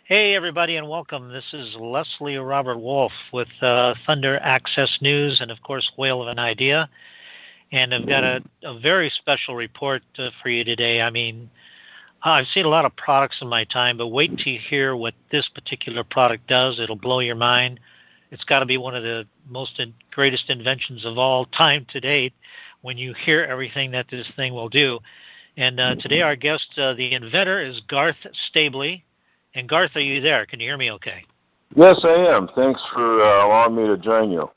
Hey, everybody, and welcome. This is Leslie Robert Wolf with Thunder Access News and, of course, Whale of an Idea. And I've got a very special report for you today. I mean, I've seen a lot of products in my time, but wait till you hear what this particular product does. It'll blow your mind. It's got to be one of the greatest inventions of all time to date when you hear everything that this thing will do. And today, our guest, the inventor, is Garth Stabley. And Garth, are you there? Can you hear me okay? Yes, I am. Thanks for allowing me to join you.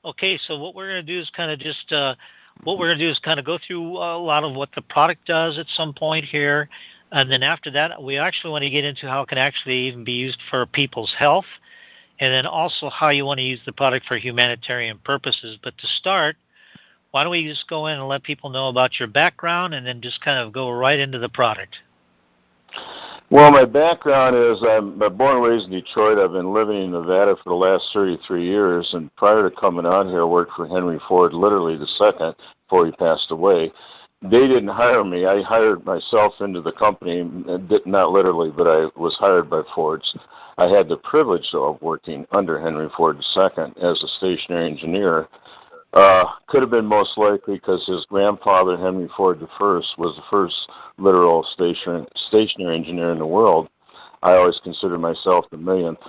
Okay, so what we're going to do is kind of go through a lot of what the product does at some point here, and then after that, we actually want to get into how it can actually even be used for people's health, and then also how you want to use the product for humanitarian purposes. But to start, why don't we just go in and let people know about your background, and then just kind of go right into the product. Well, my background is I'm born and raised in Detroit. I've been living in Nevada for the last 33 years, and prior to coming out here, I worked for Henry Ford, literally the second before he passed away. They didn't hire me. I hired myself into the company, not literally, but I was hired by Ford's. I had the privilege of working under Henry Ford II as a stationary engineer. Could have been most likely because his grandfather, Henry Ford I, was the first literal stationary engineer in the world. I always consider myself the millionth.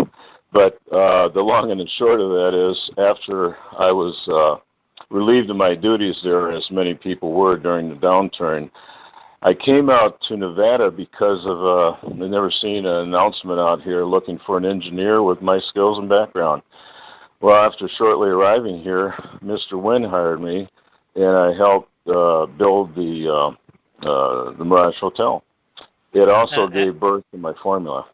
But the long and the short of that is, after I was relieved of my duties there, as many people were during the downturn, I came out to Nevada because of I've never seen an announcement out here looking for an engineer with my skills and background. Well, after shortly arriving here, Mr. Wynn hired me, and I helped build the Mirage Hotel. It also gave birth to my formula.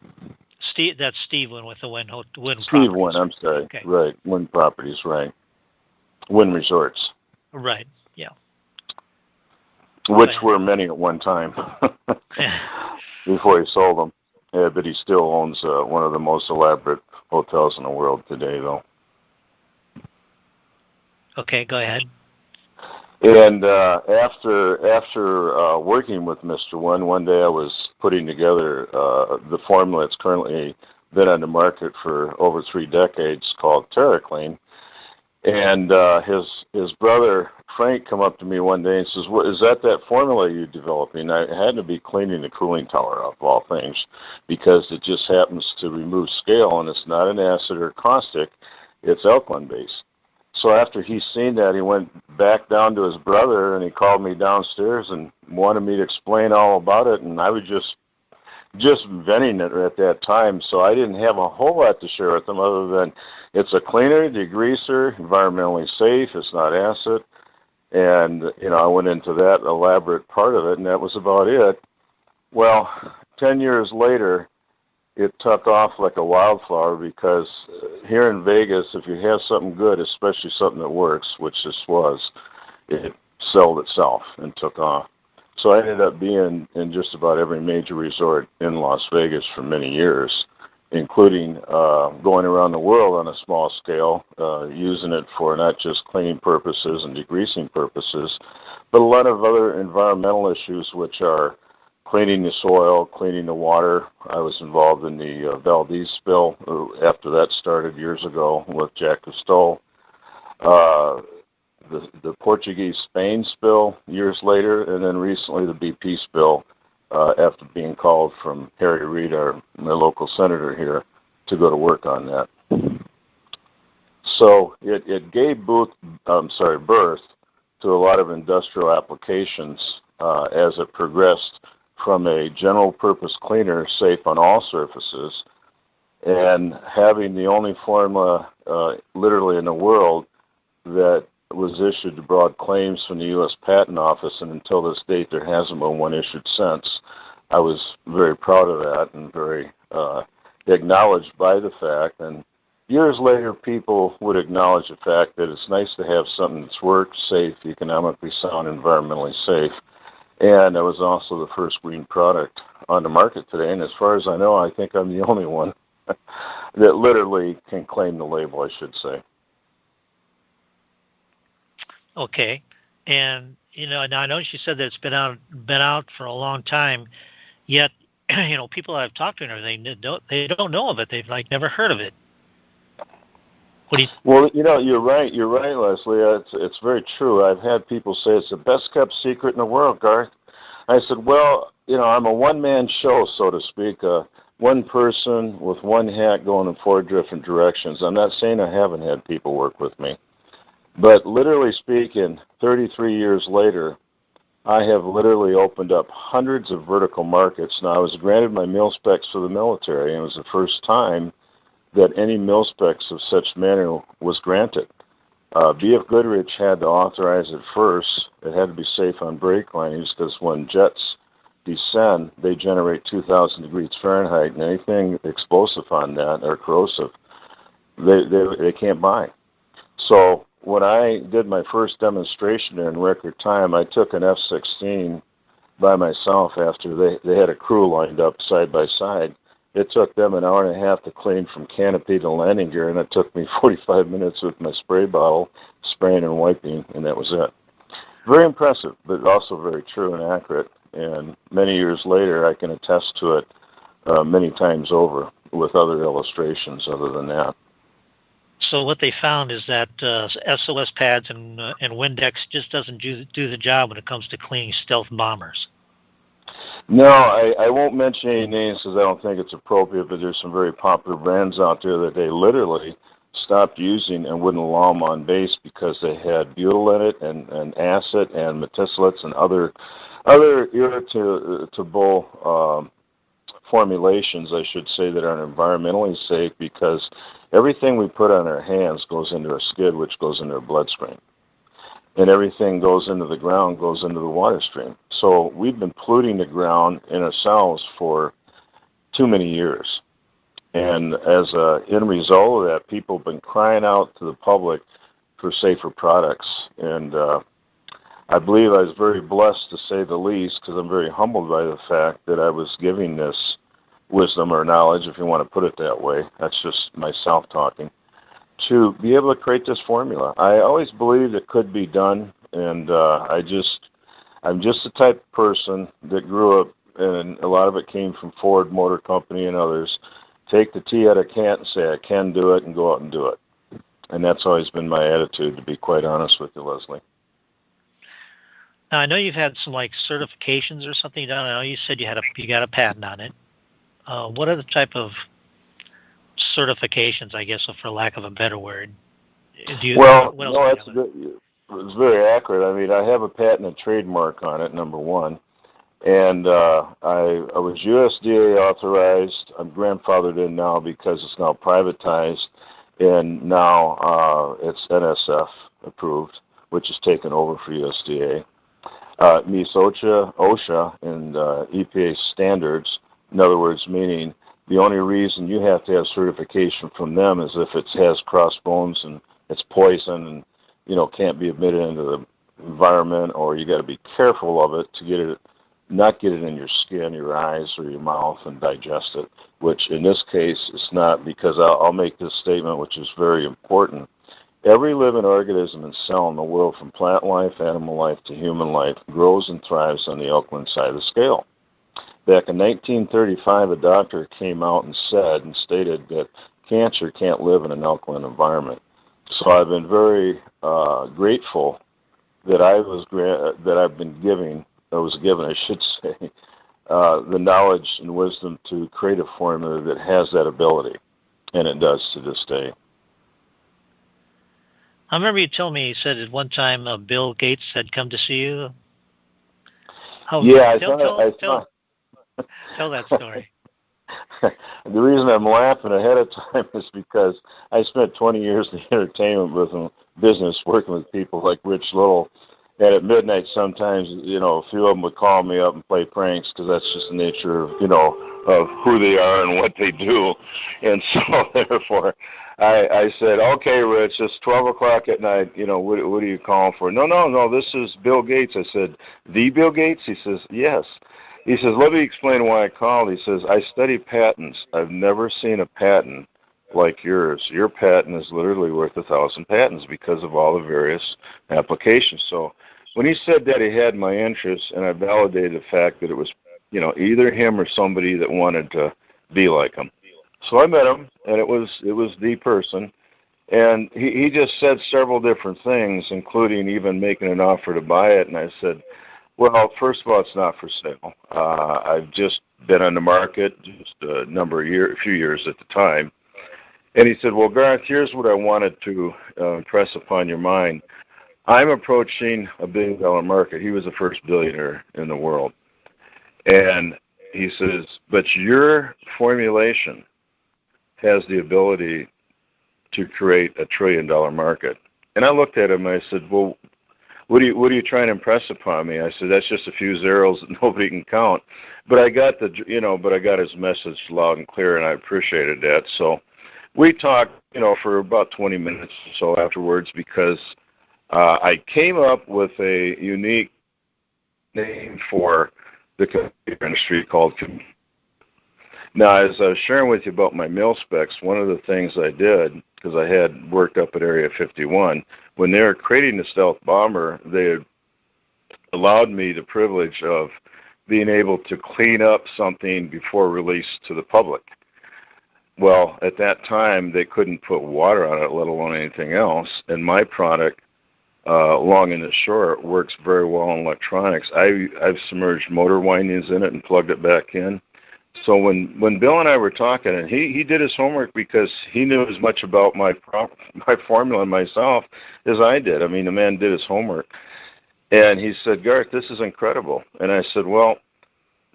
That's Steve Wynn with the Wynn Properties. Steve Wynn, I'm sorry. Okay. Right, Wynn Properties, right. Wynn Resorts. Right, yeah. Which were many at one time before he sold them. Yeah, but he still owns one of the most elaborate hotels in the world today, though. Okay, go ahead. And after working with Mr. one day I was putting together the formula that's currently been on the market for over 3 decades, called Terra Kleen. And his brother Frank come up to me one day and says, "What is that formula you're developing?" I had to be cleaning the cooling tower of all things, because it just happens to remove scale, and it's not an acid or caustic; it's alkaline based. So after he seen that, he went back down to his brother, and he called me downstairs and wanted me to explain all about it, and I was just venting it at that time, so I didn't have a whole lot to share with them other than it's a cleaner, degreaser, environmentally safe, it's not acid, and I went into that elaborate part of it, and that was about it. Well, 10 years later, it took off like a wildflower, because here in Vegas, if you have something good, especially something that works, which this was, it sold itself and took off. So I ended up being in just about every major resort in Las Vegas for many years, including going around the world on a small scale, using it for not just cleaning purposes and degreasing purposes, but a lot of other environmental issues, which are cleaning the soil, cleaning the water. I was involved in the Valdez spill after that started years ago with Jack Cousteau. The Portuguese Spain spill years later, and then recently the BP spill after being called from Harry Reid, my local senator here, to go to work on that. So it gave birth to a lot of industrial applications as it progressed from a general purpose cleaner safe on all surfaces, and having the only formula literally in the world that was issued to broad claims from the U.S. Patent Office, and until this date there hasn't been one issued since. I was very proud of that and very acknowledged by the fact, and years later people would acknowledge the fact that it's nice to have something that's worked, safe, economically sound, environmentally safe. And it was also the first green product on the market today, and as far as I know, I think I'm the only one that literally can claim the label, I should say. Okay, and now I know she said that it's been out for a long time, yet people I've talked to and everything, they don't know of it. They've like never heard of it. What do you? Well, you're right. You're right, Leslie. It's very true. I've had people say it's the best kept secret in the world, Garth. I said, well, I'm a one-man show, so to speak, one person with one hat going in 4 different directions. I'm not saying I haven't had people work with me, but literally speaking, 33 years later, I have literally opened up hundreds of vertical markets. Now, I was granted my mil specs for the military, and it was the first time that any mil specs of such manner was granted. B.F. Goodrich had to authorize it first. It had to be safe on brake linings because when jets descend, they generate 2,000 degrees Fahrenheit, and anything explosive on that or corrosive, they can't buy. So when I did my first demonstration in record time, I took an F-16 by myself after they had a crew lined up side by side. It took them an hour and a half to clean from canopy to landing gear, and it took me 45 minutes with my spray bottle, spraying and wiping, and that was it. Very impressive, but also very true and accurate. And many years later, I can attest to it many times over with other illustrations other than that. So what they found is that SOS pads and Windex just doesn't do the job when it comes to cleaning stealth bombers. No, I won't mention any names because I don't think it's appropriate, but there's some very popular brands out there that they literally stopped using and wouldn't allow them on base because they had butyl in it and acid and metisolates and other irritable formulations, I should say, that are environmentally safe because everything we put on our hands goes into our skin, which goes into our bloodstream. And everything goes into the ground, goes into the water stream. So we've been polluting the ground and ourselves for too many years. And as an end result of that, people have been crying out to the public for safer products. And I believe I was very blessed, to say the least, because I'm very humbled by the fact that I was giving this wisdom or knowledge, if you want to put it that way. That's just myself talking. To be able to create this formula. I always believed it could be done, and I'm just the type of person that grew up, and a lot of it came from Ford Motor Company and others. Take the T out of can't and say I can do it and go out and do it. And that's always been my attitude, to be quite honest with you, Leslie. Now, I know you've had some like certifications or something done. I know you said you got a patent on it. What are the type of certifications, I guess, for lack of a better word? It's very accurate. I mean, I have a patent and trademark on it, number one. And I was USDA authorized. I'm grandfathered in now because it's now privatized. And now it's NSF approved, which is taken over for USDA. Meets OSHA and EPA standards. In other words, meaning the only reason you have to have certification from them is if it has crossbones and it's poison and, can't be emitted into the environment, or you got to be careful of it to not get it in your skin, your eyes, or your mouth and digest it, which in this case it's not, because I'll make this statement, which is very important. Every living organism and cell in the world, from plant life, animal life, to human life, grows and thrives on the alkaline side of the scale. Back in 1935, a doctor came out and stated that cancer can't live in an alkaline environment. So I've been very grateful that I was given, I should say, the knowledge and wisdom to create a formula that has that ability, and it does to this day. I remember you told me, you said at one time Bill Gates had come to see you. Tell that story. The reason I'm laughing ahead of time is because I spent 20 years in the entertainment business working with people like Rich Little. And at midnight sometimes, a few of them would call me up and play pranks because that's just the nature of, of who they are and what they do. And so, therefore, I said, okay, Rich, it's 12 o'clock at night. What are you calling for? No, this is Bill Gates. I said, the Bill Gates? He says, yes. He says, let me explain why I called. He says, I study patents. I've never seen a patent like yours. Your patent is literally worth 1,000 patents because of all the various applications. So when he said that, he had my interest, and I validated the fact that it was, either him or somebody that wanted to be like him. So I met him, and it was the person. And he just said several different things, including even making an offer to buy it. And I said, well, first of all, it's not for sale. I've just been on the market just a few years at the time. And he said, well, Garth, here's what I wanted to impress upon your mind. I'm approaching $1 billion market. He was the first billionaire in the world. And he says, but your formulation has the ability to create $1 trillion market. And I looked at him and I said, well, what are you trying to impress upon me? I said, that's just a few zeros that nobody can count. But I got his message loud and clear, and I appreciated that. So we talked, for about 20 minutes or so afterwards, because I came up with a unique name for the computer industry called. Now, as I was sharing with you about my mil specs, one of the things I did, because I had worked up at Area 51, when they were creating the stealth bomber, they had allowed me the privilege of being able to clean up something before release to the public. Well, at that time, they couldn't put water on it, let alone anything else, and my product, long and the short, works very well in electronics. I've submerged motor windings in it and plugged it back in. So when Bill and I were talking, and he did his homework because he knew as much about my formula and myself as I did. I mean, the man did his homework. And he said, Garth, this is incredible. And I said, well,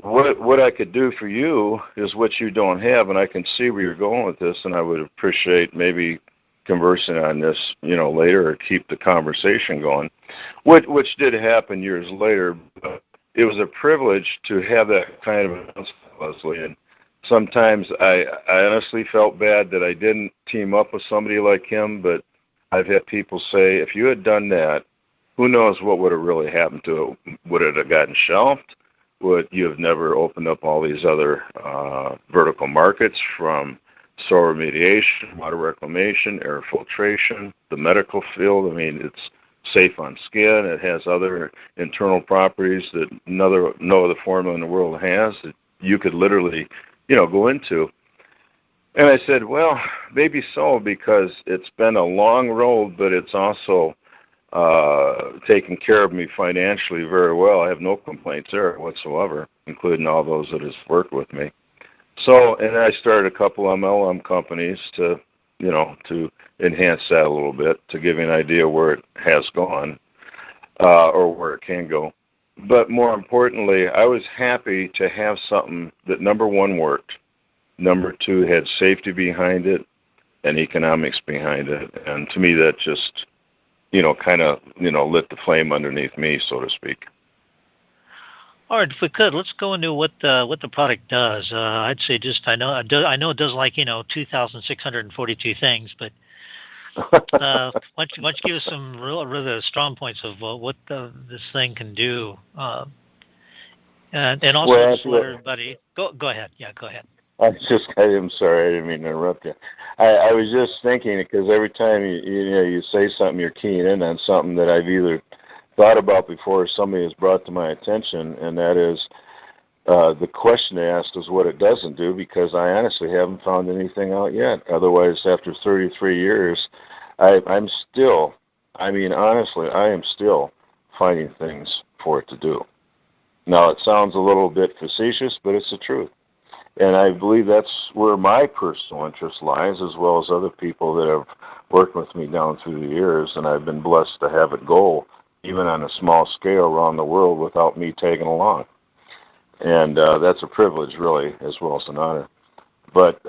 what I could do for you is what you don't have, and I can see where you're going with this, and I would appreciate maybe conversing on this, later, or keep the conversation going, which did happen years later. But it was a privilege to have that kind of announcement, Leslie. And sometimes I honestly felt bad that I didn't team up with somebody like him, but I've had people say, if you had done that, who knows what would have really happened to it? Would it have gotten shelved? Would you have never opened up all these other vertical markets, from soil remediation, water reclamation, air filtration, the medical field? I mean, it's safe on skin. It has other internal properties that no other formula in the world has that you could literally, go into. And I said, well, maybe so, because it's been a long road, but it's also taken care of me financially very well. I have no complaints there whatsoever, including all those that has worked with me. So, and I started a couple MLM companies to enhance that a little bit, to give you an idea where it has gone, or where it can go. But more importantly, I was happy to have something that, number one, worked. Number two, had safety behind it and economics behind it. And to me, that just, kind of, lit the flame underneath me, so to speak. All right, if we could, let's go into what the product does. I'd say I know it does 2,642 things, but why don't you give us some really strong points of what this thing can do, and also just let everybody go ahead. Yeah, go ahead. I'm sorry, I didn't mean to interrupt you. I was just thinking, because every time you say something, you're keying in on something that I've either thought about before or somebody has brought to my attention, and that is the question they asked is what it doesn't do, because I honestly haven't found anything out yet. Otherwise, after 33 years, I'm still, honestly, I am still finding things for it to do. Now, it sounds a little bit facetious, but it's the truth. And I believe that's where my personal interest lies, as well as other people that have worked with me down through the years, and I've been blessed to have it go, even on a small scale, around the world without me tagging along. And that's a privilege, really, as well as an honor. But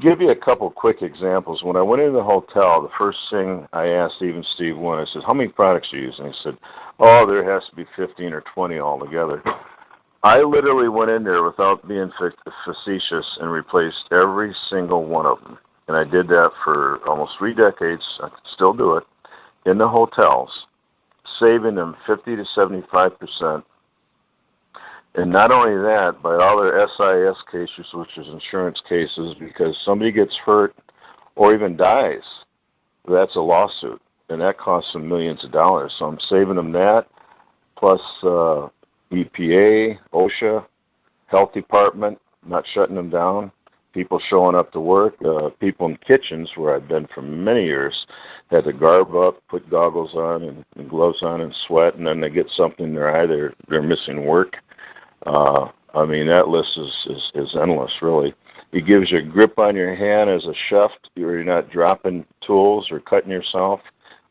give you a couple quick examples. When I went into the hotel, the first thing I asked even Steve Wynn, I said, how many products do you use? And he said, there has to be 15 or 20 altogether. I literally went in there without being facetious and replaced every single one of them. And I did that for almost 3 decades. I can still do it in the hotels, saving them 50 to 75%. And not only that, by all their SIS cases, which is insurance cases, because somebody gets hurt or even dies, that's a lawsuit, and that costs them millions of dollars. So I'm saving them that, plus EPA, OSHA, Health Department, not shutting them down, people showing up to work, people in kitchens where I've been for many years had to garb up, put goggles on and gloves on and sweat, and then they get something in their eye, they're missing work. I mean, that list is endless, really. It gives you a grip on your hand as a chef. You're not dropping tools or cutting yourself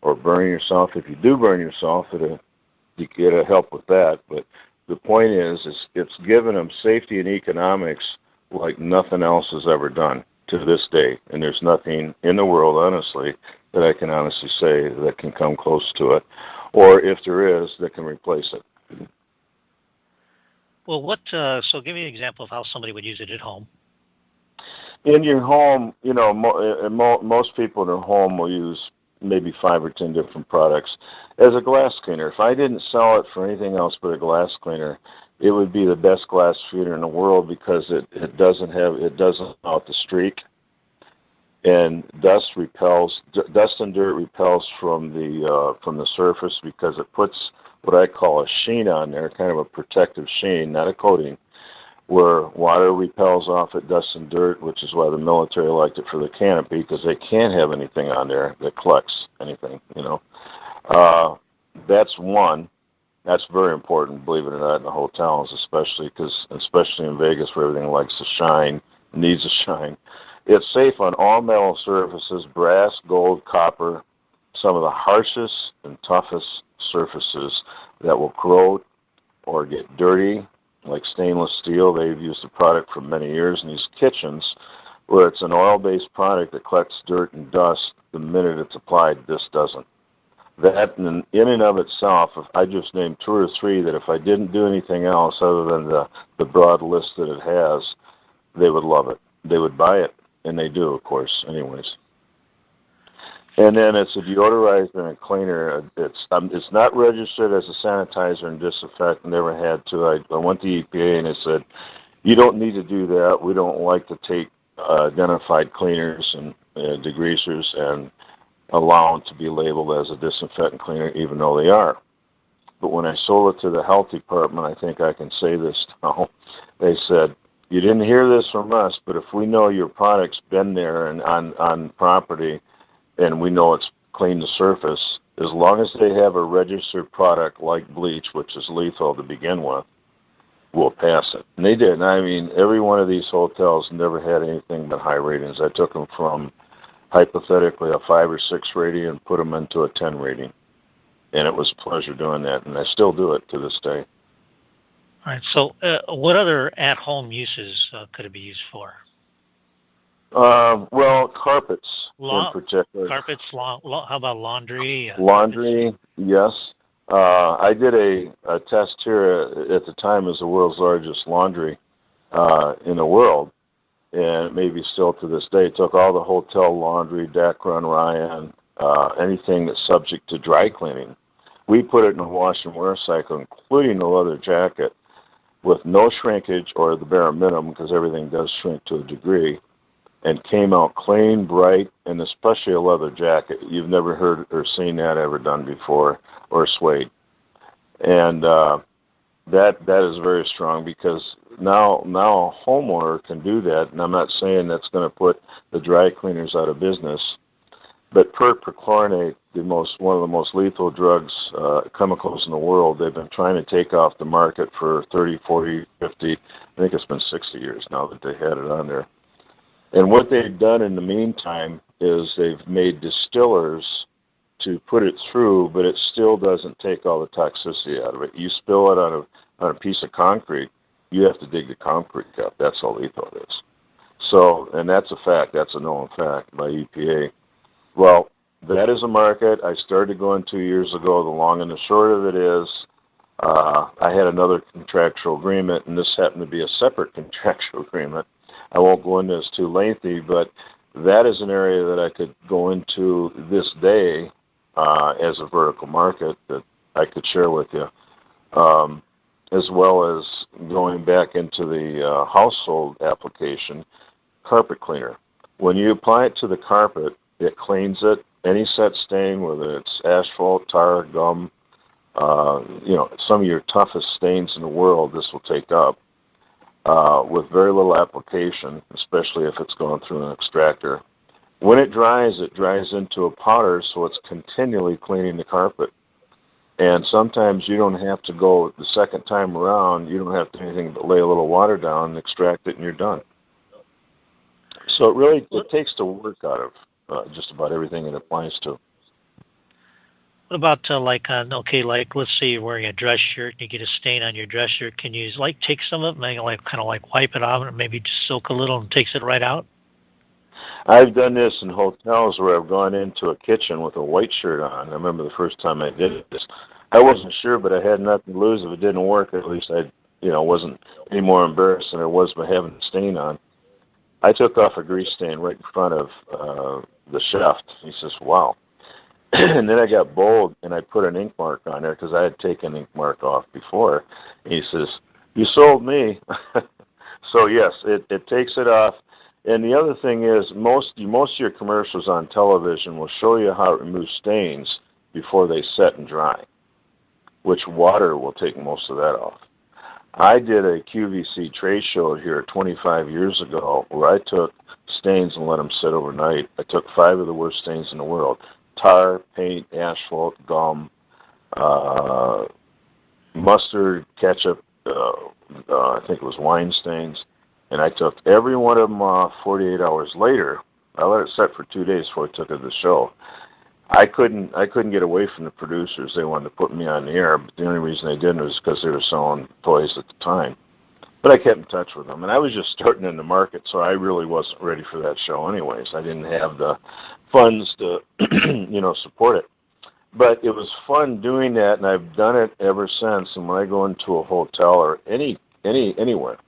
or burning yourself. If you do burn yourself, you get a help with that. But the point is it's given them safety and economics like nothing else has ever done to this day. And there's nothing in the world, honestly, that I can honestly say that can come close to it. Or if there is, that can replace it. Well, so give me an example of how somebody would use it at home. In your home, you know, most people in their home will use maybe 5 or 10 different products as a glass cleaner. If I didn't sell it for anything else but a glass cleaner, it would be the best glass cleaner in the world because it doesn't out the streak, and dust and dirt repels from the surface because it puts what I call a sheen on there, kind of a protective sheen, not a coating, where water repels off it, dust and dirt, which is why the military liked it for the canopy, because they can't have anything on there that collects anything, you know. That's one. That's very important, believe it or not, in the hotels, especially in Vegas where everything likes to shine, needs to shine. It's safe on all metal surfaces, brass, gold, copper, some of the harshest and toughest surfaces that will corrode or get dirty, like stainless steel. They've used the product for many years in these kitchens where it's an oil-based product that collects dirt and dust the minute it's applied. This doesn't. That in and of itself, if I just named 2 or 3 that if I didn't do anything else other than the broad list that it has, they would love it. They would buy it, and they do, of course, anyways. And then it's a deodorizer and a cleaner. It's not registered as a sanitizer and disinfectant. Never had to. I went to EPA and they said, you don't need to do that. We don't like to take identified cleaners and degreasers and allow them to be labeled as a disinfectant cleaner, even though they are. But when I sold it to the health department, I think I can say this now, they said, you didn't hear this from us, but if we know your product's been there and on property, and we know it's cleaned the surface, as long as they have a registered product like bleach, which is lethal to begin with, we'll pass it. And they did. I mean, every one of these hotels never had anything but high ratings. I took them from, hypothetically, a 5 or 6 rating and put them into a 10 rating. And it was a pleasure doing that, and I still do it to this day. All right. So what other at-home uses could it be used for? Well, carpets in particular. Carpets, how about laundry? Laundry, yes. I did a test here at the time as the world's largest laundry in the world, and maybe still to this day. Took all the hotel laundry, Dacron, Ryan, anything that's subject to dry cleaning. We put it in a wash and wear cycle, including the leather jacket, with no shrinkage or the bare minimum, because everything does shrink to a degree, and came out clean, bright, and especially a leather jacket. You've never heard or seen that ever done before, or suede. And that is very strong, because now a homeowner can do that, and I'm not saying that's going to put the dry cleaners out of business, but perchlorinate, one of the most lethal drugs, chemicals in the world, they've been trying to take off the market for 30, 40, 50, I think it's been 60 years now that they had it on there. And what they've done in the meantime is they've made distillers to put it through, but it still doesn't take all the toxicity out of it. You spill it on a piece of concrete, you have to dig the concrete up. That's how lethal it is. So, and that's a fact. That's a known fact by EPA. Well, that is a market. I started going 2 years ago. The long and the short of it is I had another contractual agreement, and this happened to be a separate contractual agreement. I won't go into this too lengthy, but that is an area that I could go into this day as a vertical market that I could share with you, as well as going back into the household application, carpet cleaner. When you apply it to the carpet, it cleans it. Any set stain, whether it's asphalt, tar, gum, some of your toughest stains in the world, this will take up with very little application, especially if it's going through an extractor. When it dries into a powder, so it's continually cleaning the carpet. And sometimes you don't have to go the second time around. You don't have to do anything but lay a little water down and extract it, and you're done. So it takes the work out of just about everything it applies to. What about like let's say you're wearing a dress shirt and you get a stain on your dress shirt. Can you take some of it, maybe kind of wipe it off, and maybe just soak a little and takes it right out? I've done this in hotels where I've gone into a kitchen with a white shirt on. I remember the first time I did this. I wasn't sure, but I had nothing to lose. If it didn't work, at least I wasn't any more embarrassed than I was by having a stain on. I took off a grease stain right in front of the chef. He says, "Wow." And then I got bold, and I put an ink mark on there because I had taken ink mark off before. And he says, "You sold me." So yes, it takes it off. And the other thing is, most of your commercials on television will show you how to remove stains before they set and dry, which water will take most of that off. I did a QVC trade show here 25 years ago where I took stains and let them sit overnight. I took 5 of the worst stains in the world: tar, paint, asphalt, gum, mustard, ketchup, I think it was wine stains. And I took every one of them off 48 hours later. I let it set for 2 days before I took it to the show. I couldn't get away from the producers. They wanted to put me on the air, but the only reason they didn't was because they were selling toys at the time. But I kept in touch with them, and I was just starting in the market, so I really wasn't ready for that show anyways. I didn't have the funds to, support it. But it was fun doing that, and I've done it ever since. And when I go into a hotel or anywhere,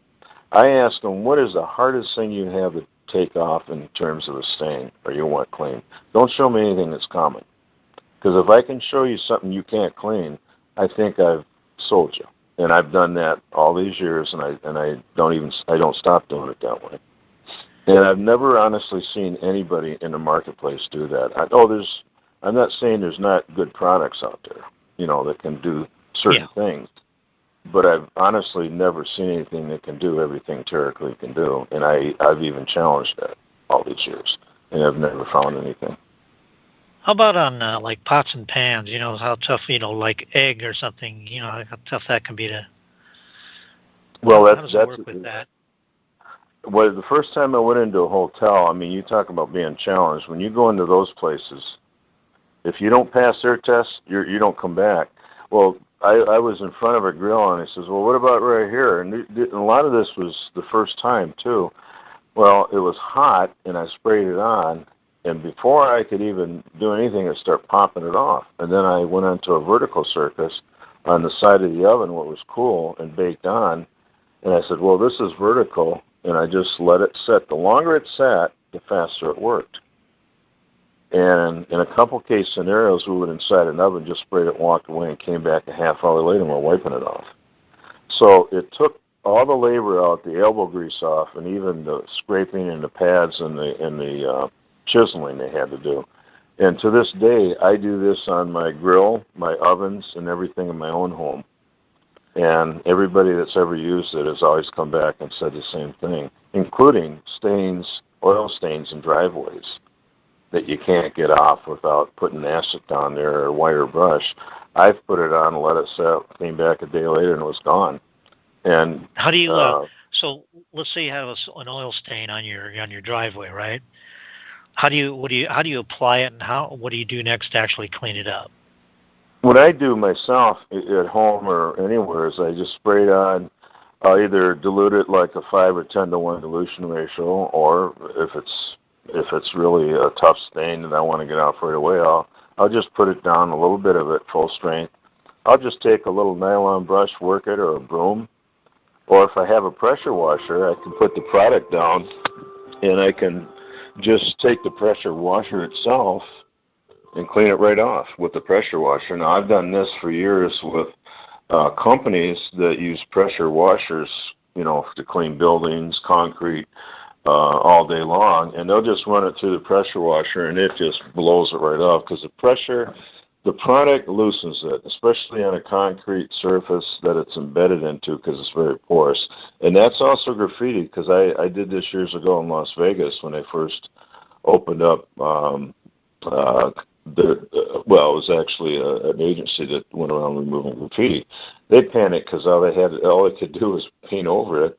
I ask them, what is the hardest thing you have to take off in terms of a stain or you want clean? Don't show me anything that's common. Because if I can show you something you can't clean, I think I've sold you. And I've done that all these years, and I don't stop doing it that way. And I've never honestly seen anybody in the marketplace do that. I'm not saying there's not good products out there, that can do certain things. But I've honestly never seen anything that can do everything Terra Kleen can do, and I've even challenged that all these years, and I've never found anything. How about on like pots and pans? How tough, like egg or something. How tough that can be to. Well, how does it work with that? Well, the first time I went into a hotel, you talk about being challenged. When you go into those places, if you don't pass their test, you don't come back. Well, I was in front of a grill, and he says, "Well, what about right here?" And a lot of this was the first time, too. Well, it was hot, and I sprayed it on, and before I could even do anything, it started popping it off. And then I went onto a vertical surface on the side of the oven, what was cool, and baked on. And I said, "Well, this is vertical," and I just let it set. The longer it sat, the faster it worked. And in a couple case scenarios, we went inside an oven, just sprayed it, walked away, and came back a half hour later, and we're wiping it off. So it took all the labor out, the elbow grease off, and even the scraping and the pads and the chiseling they had to do. And to this day, I do this on my grill, my ovens, and everything in my own home. And everybody that's ever used it has always come back and said the same thing, including stains, oil stains in driveways that you can't get off without putting acid down there or wire brush. I've put it on and let it set, came back a day later, and it was gone. And how do you? So let's say you have an oil stain on your driveway, right? How do you apply it, and what do you do next to actually clean it up? What I do myself at home or anywhere is I just spray it on. I'll either dilute it like a 5 or 10 to 1 dilution ratio, or if it's really a tough stain and I want to get out right away, I'll just put it down, a little bit of it, full strength. I'll just take a little nylon brush, work it, or a broom. Or if I have a pressure washer, I can put the product down and I can just take the pressure washer itself and clean it right off with the pressure washer. Now, I've done this for years with companies that use pressure washers, to clean buildings, concrete, all day long, and they'll just run it through the pressure washer, and it just blows it right off because the the product loosens it, especially on a concrete surface that it's embedded into because it's very porous. And that's also graffiti, because I did this years ago in Las Vegas when I first opened up it was actually an agency that went around removing graffiti. They panicked because all they could do was paint over it,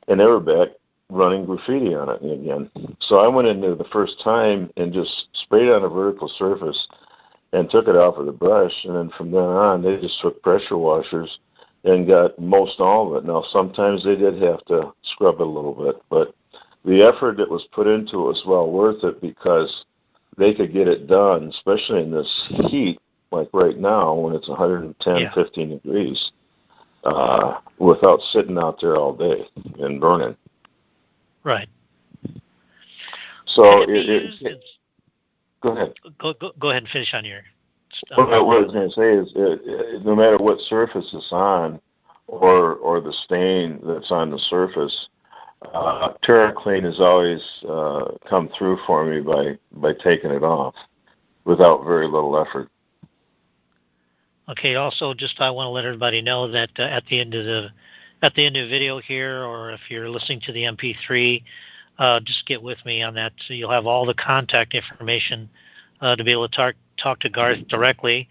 and they were back running graffiti on it again. So I went in there the first time and just sprayed on a vertical surface and took it off with a brush, and then from then on they just took pressure washers and got most all of it. Now sometimes they did have to scrub it a little bit, but the effort that was put into it was well worth it, because they could get it done, especially in this heat, like right now when it's 110, 15 degrees, without sitting out there all day and burning. Right. So go ahead. Go ahead and finish on your stuff. What I was going to say is, no matter what surface it's on, or the stain that's on the surface, Terra Kleen has always come through for me by taking it off without very little effort. Okay. Also, I want to let everybody know that at the end of the video here, or if you're listening to the MP3, just get with me on that. So you'll have all the contact information to be able to talk to Garth directly,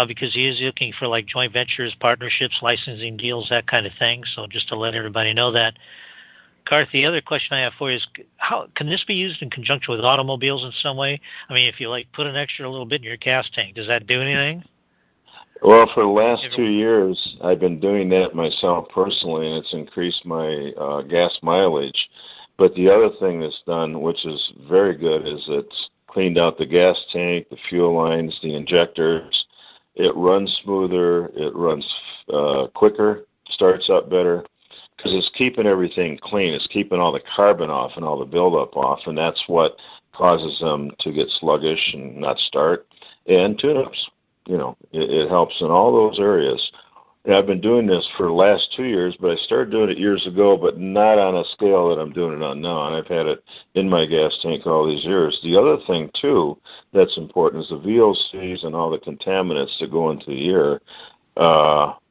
because he is looking for like joint ventures, partnerships, licensing deals, that kind of thing. So just to let everybody know that. Garth, the other question I have for you is, how can this be used in conjunction with automobiles in some way? I mean, if you like put an extra little bit in your gas tank, does that do anything? Well, for the last 2 years, I've been doing that myself personally, and it's increased my gas mileage. But the other thing that's done, which is very good, is it's cleaned out the gas tank, the fuel lines, the injectors. It runs smoother, it runs quicker, starts up better, because it's keeping everything clean. It's keeping all the carbon off and all the buildup off, and that's what causes them to get sluggish and not start. And tune-ups, it helps in all those areas. And I've been doing this for the last 2 years, but I started doing it years ago, but not on a scale that I'm doing it on now. And I've had it in my gas tank all these years. The other thing, too, that's important is the VOCs and all the contaminants that go into the air.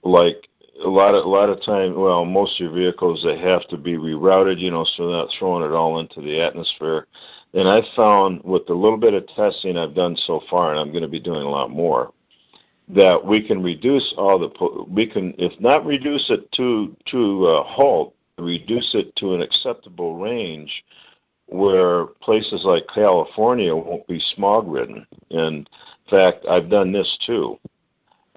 Like a lot of time, well, most of your vehicles, they have to be rerouted, so they're not throwing it all into the atmosphere. And I found with the little bit of testing I've done so far, and I'm going to be doing a lot more, that we can reduce if not reduce it to a halt, reduce it to an acceptable range where places like California won't be smog-ridden. In fact, I've done this too,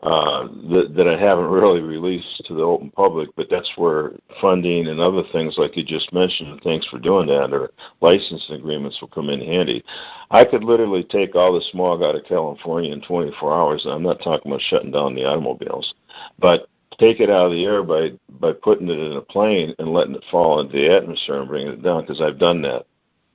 that I haven't really released to the open public, but that's where funding and other things like you just mentioned, and thanks for doing that, or licensing agreements will come in handy. I could literally take all the smog out of California in 24 hours, and I'm not talking about shutting down the automobiles, but take it out of the air by putting it in a plane and letting it fall into the atmosphere and bringing it down, because I've done that.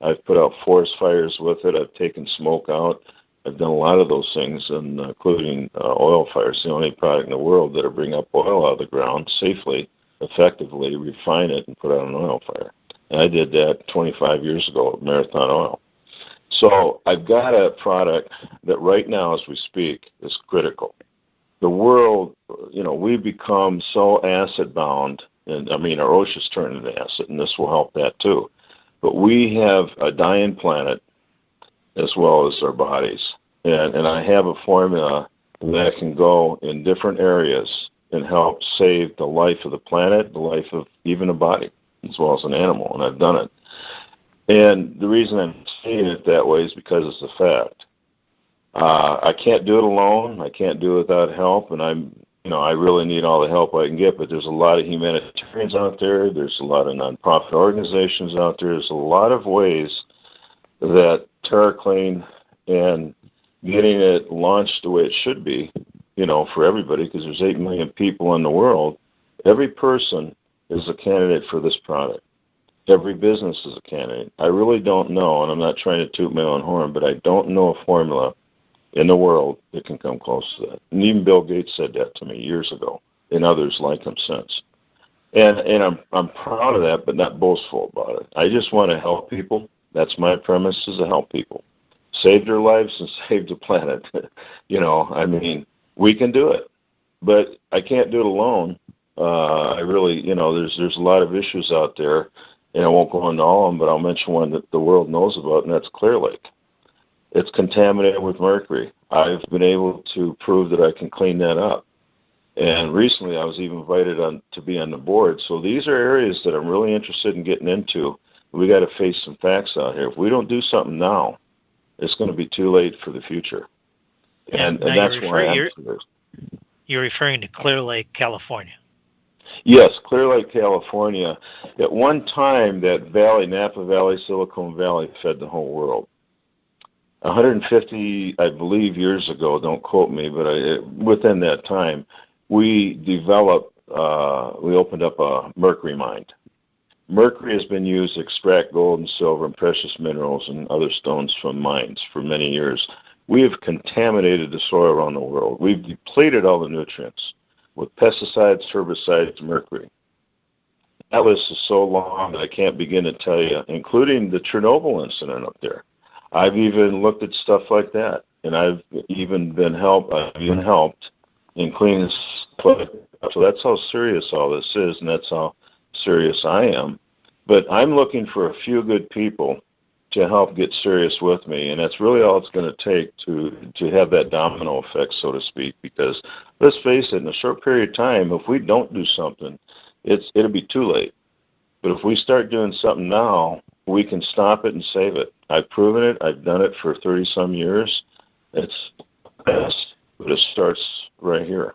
I've put out forest fires with it. I've taken smoke out. I've done a lot of those things, including oil fires, the only product in the world that'll bring up oil out of the ground safely, effectively, refine it, and put out an oil fire. And I did that 25 years ago at Marathon Oil. So I've got a product that right now, as we speak, is critical. The world, we've become so acid-bound, and our oceans turn into acid, and this will help that too. But we have a dying planet, as well as our bodies. And I have a formula that can go in different areas and help save the life of the planet, the life of even a body, as well as an animal, and I've done it. And the reason I'm saying it that way is because it's a fact. I can't do it alone. I can't do it without help, and I really need all the help I can get, but there's a lot of humanitarians out there. There's a lot of nonprofit organizations out there. There's a lot of ways that Terra Kleen and getting it launched the way it should be, for everybody, because there's 8 million people in the world. Every person is a candidate for this product. Every business is a candidate. I really don't know, and I'm not trying to toot my own horn, but I don't know a formula in the world that can come close to that. And even Bill Gates said that to me years ago, and others like him since. And I'm proud of that, but not boastful about it. I just want to help people. That's my premise, is to help people. saved their lives and saved the planet. I mean, we can do it, but I can't do it alone. I really, there's a lot of issues out there, and I won't go into all of them, but I'll mention one that the world knows about, and that's Clear Lake. It's contaminated with mercury. I've been able to prove that I can clean that up. And recently I was even invited to be on the board. So these are areas that I'm really interested in getting into. We got to face some facts out here. If we don't do something now, it's going to be too late for the future. And that's why I'm for this. You're referring to Clear Lake, California. Yes, Clear Lake, California. At one time, that valley, Napa Valley, Silicon Valley, fed the whole world. 150, I believe, years ago, don't quote me, but within that time, we opened up a mercury mine. Mercury has been used to extract gold and silver and precious minerals and other stones from mines for many years. We have contaminated the soil around the world. We've depleted all the nutrients with pesticides, herbicides, mercury. That list is so long that I can't begin to tell you, including the Chernobyl incident up there. I've even looked at stuff like that, and I've even helped in cleaning stuff like that. So that's how serious all this is, and that's how serious I am. But I'm looking for a few good people to help get serious with me, and that's really all it's going to take to have that domino effect, so to speak, because let's face it, in a short period of time, if we don't do something, it'll be too late. But if we start doing something now, we can stop it and save it. I've proven it. I've done it for 30-some years. It's best, but it starts right here.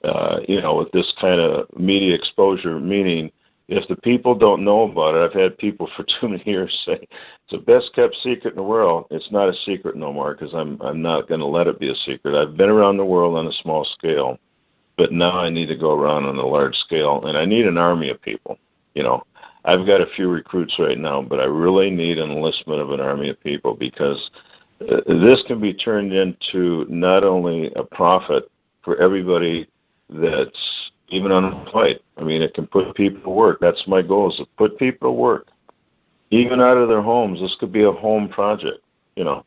With this kind of media exposure, meaning if the people don't know about it, I've had people for too many years say, it's the best-kept secret in the world. It's not a secret no more because I'm not going to let it be a secret. I've been around the world on a small scale, but now I need to go around on a large scale, and I need an army of people, I've got a few recruits right now, but I really need an enlistment of an army of people because this can be turned into not only a profit for everybody that's even unemployed. I mean, it can put people to work. That's my goal, is to put people to work. Even out of their homes, this could be a home project, an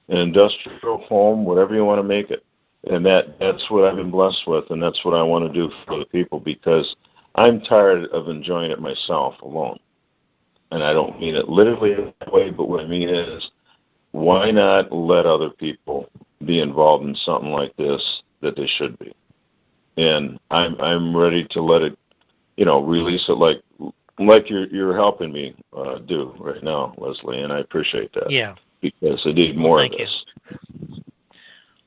industrial home, whatever you want to make it. And that's what I've been blessed with, and that's what I want to do for the people because I'm tired of enjoying it myself alone. And I don't mean it literally that way, but what I mean is, why not let other people be involved in something like this that they should be? And I'm ready to let it, release it like you're helping me do right now, Leslie, and I appreciate that. Yeah. Because I need more of this.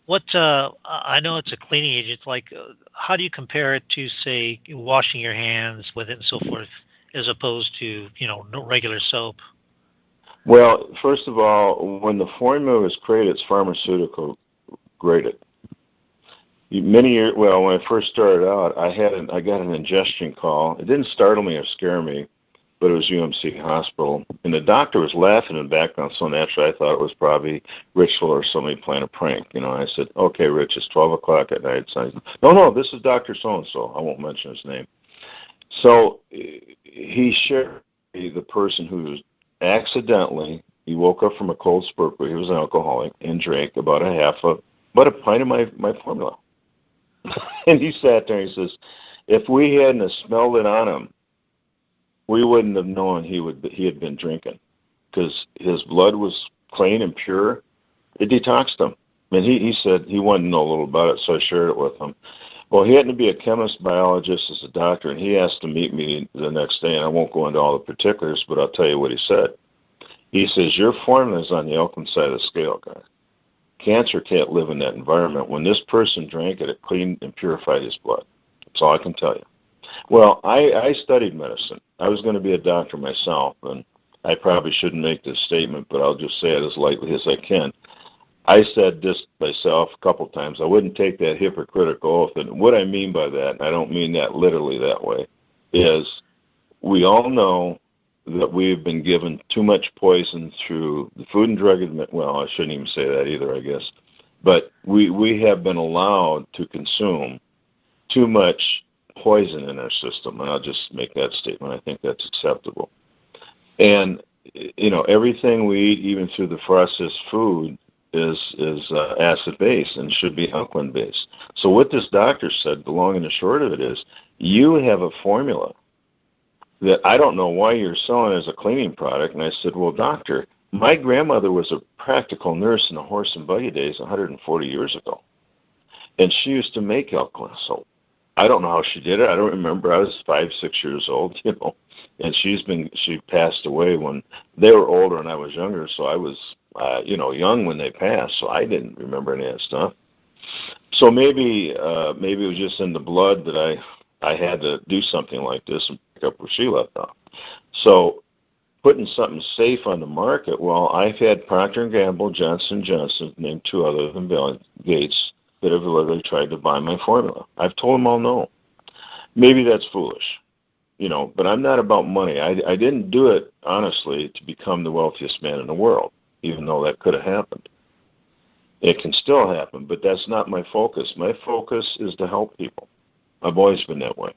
What I know it's a cleaning agent. How do you compare it to, say, washing your hands with it and so forth, as opposed to regular soap? Well, first of all, when the formula was created, it's pharmaceutical graded. Many years, when I first started out, I got an ingestion call. It didn't startle me or scare me, but it was UMC Hospital, and the doctor was laughing in the background so naturally I thought it was probably Rich or somebody playing a prank. I said, okay, Rich, it's 12 o'clock at night. So no, this is Dr. So-and-so. I won't mention his name. So he shared the person who was accidentally, he woke up from a cold spurt, but he was an alcoholic, and drank about a pint of my formula. And he sat there and he says, if we hadn't have smelled it on him, we wouldn't have known he had been drinking because his blood was clean and pure. It detoxed him. And he said he wanted to know a little about it, so I shared it with him. Well, he happened to be a chemist, biologist, as a doctor, and he asked to meet me the next day, and I won't go into all the particulars, but I'll tell you what he said. He says, your formula is on the Oakland side of the scale, guy. Cancer can't live in that environment. When this person drank it, it cleaned and purified his blood. That's all I can tell you. Well, I studied medicine. I was going to be a doctor myself, and I probably shouldn't make this statement, but I'll just say it as lightly as I can. I said this myself a couple times. I wouldn't take that hypocritical oath, and what I mean by that, and I don't mean that literally that way, is we all know that we've been given too much poison through the Food and Drug Administration. Well, I shouldn't even say that either, I guess. But we have been allowed to consume too much poison in our system, and I'll just make that statement. I think that's acceptable. And everything we eat, even through the processed food, is acid based and should be alkaline based. So what this doctor said, the long and the short of it is, you have a formula that I don't know why you're selling as a cleaning product. And I said, well, doctor, my grandmother was a practical nurse in the horse and buggy days 140 years ago, and she used to make alkaline soap. I don't know how she did it. I don't remember. I was 5, 6 years old, and she passed away when they were older and I was younger. So I was, young when they passed. So I didn't remember any of that stuff. So maybe it was just in the blood that I had to do something like this and pick up where she left off. So putting something safe on the market. Well, I've had Procter & Gamble, Johnson & Johnson, named 2 other than Bill Gates, that have literally tried to buy my formula. I've told them all no. Maybe that's foolish, but I'm not about money. I didn't do it, honestly, to become the wealthiest man in the world, even though that could have happened. It can still happen, but that's not my focus. My focus is to help people. I've always been that way,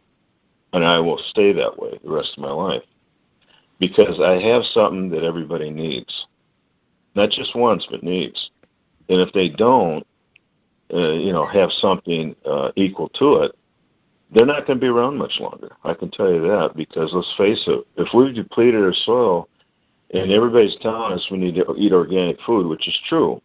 and I will stay that way the rest of my life, because I have something that everybody needs. Not just wants, but needs. And if they don't, have something equal to it, they're not going to be around much longer. I can tell you that, because let's face it, if we've depleted our soil and everybody's telling us we need to eat organic food, which is true,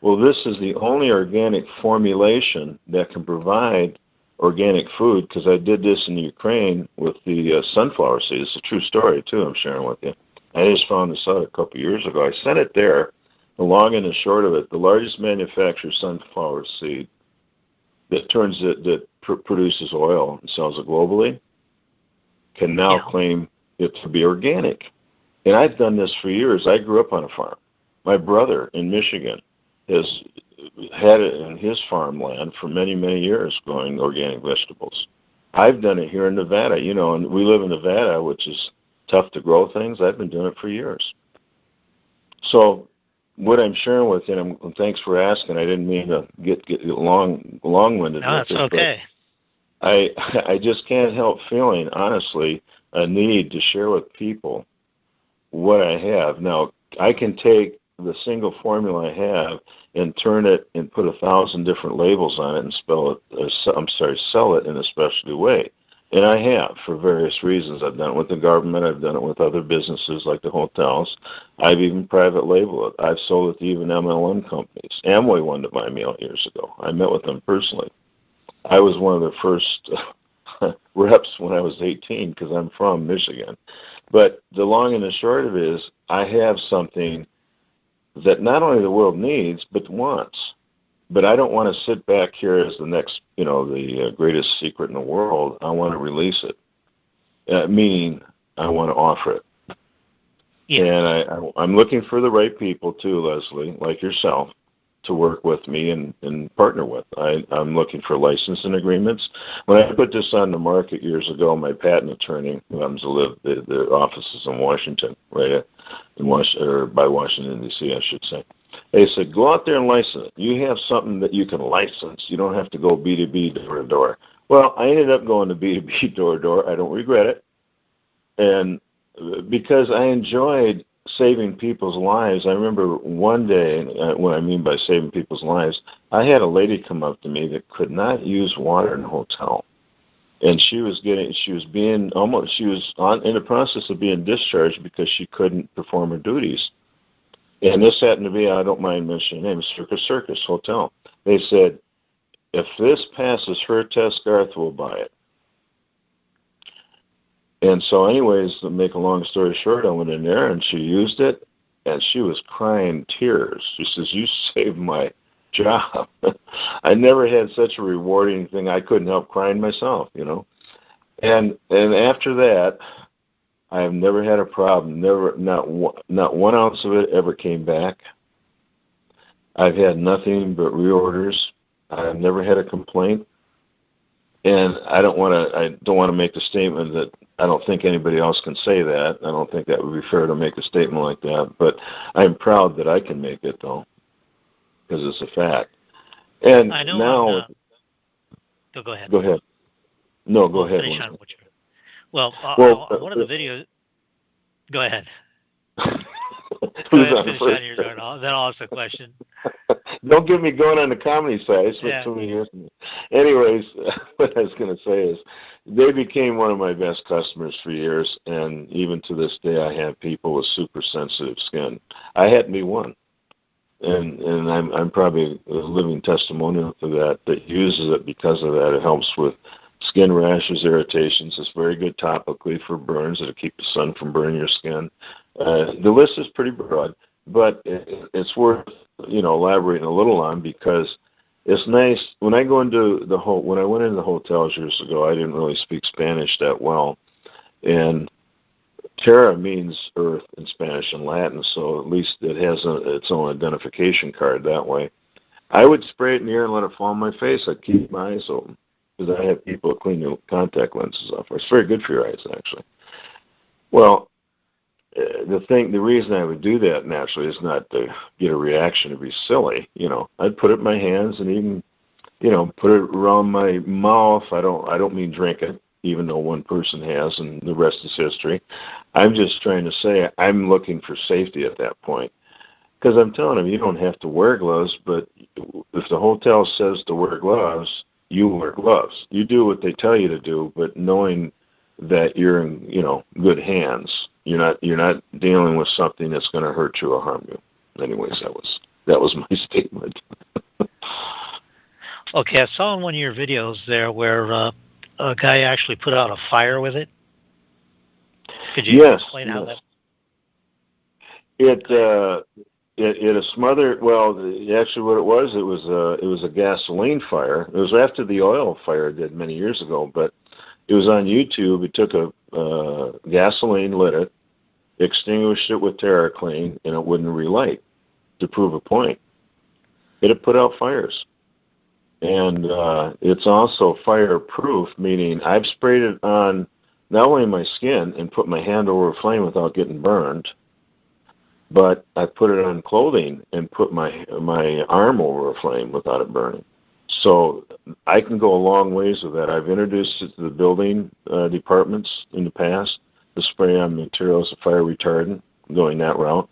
well, this is the only organic formulation that can provide organic food, because I did this in Ukraine with the sunflower seeds. It's a true story, too, I'm sharing with you. I just found this out a couple of years ago. I sent it there. The long and the short of it, the largest manufacturer of sunflower seed that produces oil and sells it globally can now claim it to be organic. And I've done this for years. I grew up on a farm. My brother in Michigan has had it in his farmland for many, many years, growing organic vegetables. I've done it here in Nevada, and we live in Nevada, which is tough to grow things. I've been doing it for years. So what I'm sharing with you, and thanks for asking. I didn't mean to get long-winded. No, it's okay. I just can't help feeling, honestly, a need to share with people what I have. Now, I can take the single formula I have and turn it and put 1,000 different labels on it and sell it in a specialty way. And I have, for various reasons. I've done it with the government. I've done it with other businesses like the hotels. I've even private labeled it. I've sold it to even MLM companies. Amway wanted to buy me out years ago. I met with them personally. I was one of the first reps when I was 18, because I'm from Michigan. But the long and the short of it is, I have something that not only the world needs, but wants. But I don't want to sit back here as the next, the greatest secret in the world. I want to release it, meaning I want to offer it. Yeah. And I'm looking for the right people too, Leslie, like yourself, to work with me and partner with. I'm looking for licensing agreements. When I put this on the market years ago, my patent attorney, who happens to live, the office is in Washington, right by Washington, D.C., I should say. They said, go out there and license it. You have something that you can license. You don't have to go B2B, door to door. Well, I ended up going to B2B, door to door. I don't regret it. And because I enjoyed saving people's lives. I remember one day, what I mean by saving people's lives, I had a lady come up to me that could not use water in a hotel. And she was in the process of being discharged because she couldn't perform her duties. And this happened to be, I don't mind mentioning the name, Circus Hotel. They said, if this passes her test, Garth will buy it. And so anyways, to make a long story short, I went in there and she used it, and she was crying tears. She says, you saved my job. I never had such a rewarding thing. I couldn't help crying myself, And after that, I have never had a problem. Not one ounce of it ever came back. I've had nothing but reorders. I've never had a complaint. And I don't want to make the statement that I don't think anybody else can say that. I don't think that would be fair to make a statement like that. But I'm proud that I can make it, though, because it's a fact. And I know now, go ahead. Go ahead. No, go ahead. Finish on what you're. One of the videos. Go ahead. Go ahead, finish on your turn. Then I'll ask the question. Don't get me going on the comedy side. I spent so many years. Anyways, what I was going to say is they became one of my best customers for years, and even to this day I have people with super sensitive skin. I had me one. And I'm probably a living testimonial to that uses it because of that. It helps with skin rashes, irritations. It's very good topically for burns. It'll keep the sun from burning your skin. The list is pretty broad, but it's worth elaborating a little on because it's nice. When I went into the hotels years ago, I didn't really speak Spanish that well, and Terra means earth in Spanish and Latin, so at least it has its own identification card that way. I would spray it in the air and let it fall on my face. I'd keep my eyes open because I have people clean your contact lenses off. It's very good for your eyes, actually. Well, the reason I would do that naturally is not to get a reaction to be silly. I'd put it in my hands and even, put it around my mouth. I don't mean drink it, even though one person has, and the rest is history. I'm just trying to say I'm looking for safety at that point. Because I'm telling them, you don't have to wear gloves, but if the hotel says to wear gloves, you wear gloves. You do what they tell you to do, but knowing that you're in, good hands. You're not dealing with something that's going to hurt you or harm you. Anyways, that was my statement. Okay, I saw in one of your videos there where a guy actually put out a fire with it. Could you explain how that? It smothered. Well, actually, what it was a gasoline fire. It was after the oil fire did many years ago, but it was on YouTube. It took a gasoline, lit it, extinguished it with Terra Kleen, and it wouldn't relight to prove a point. It had put out fires. And it's also fireproof, meaning I've sprayed it on not only my skin and put my hand over a flame without getting burned, but I put it on clothing and put my arm over a flame without it burning. So I can go a long ways with that. I've introduced it to the building departments in the past, the spray-on materials, a fire retardant, going that route.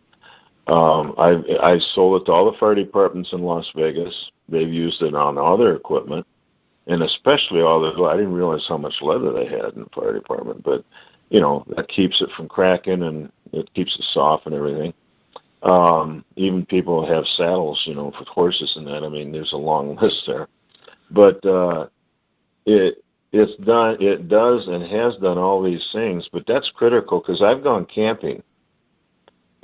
I sold it to all the fire departments in Las Vegas. They've used it on all their equipment, and especially I didn't realize how much leather they had in the fire department, but, that keeps it from cracking, and it keeps it soft and everything. Even people have saddles, for horses and that. I mean, there's a long list there. But it does and has done all these things, but that's critical because I've gone camping.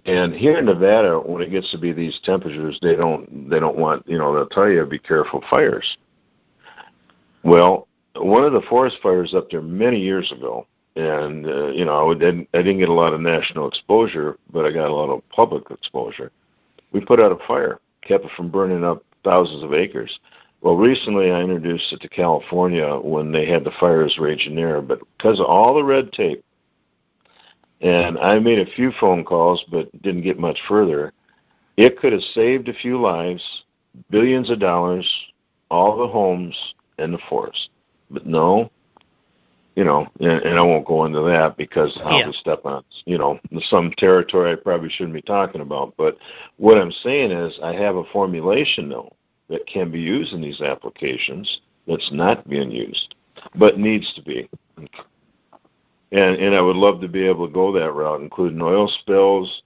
And here in Nevada, when it gets to be these temperatures, they don't want, they'll tell you, be careful fires. Well, one of the forest fires up there many years ago, and, I didn't get a lot of national exposure, but I got a lot of public exposure. We put out a fire, kept it from burning up thousands of acres. Well, recently I introduced it to California when they had the fires raging there, but because of all the red tape, and I made a few phone calls but didn't get much further, it could have saved a few lives, billions of dollars, all the homes, and the forest. But no, and I won't go into that because I'll just step on, some territory I probably shouldn't be talking about. But what I'm saying is I have a formulation, though, that can be used in these applications that's not being used, but needs to be. And I would love to be able to go that route, including oil spills,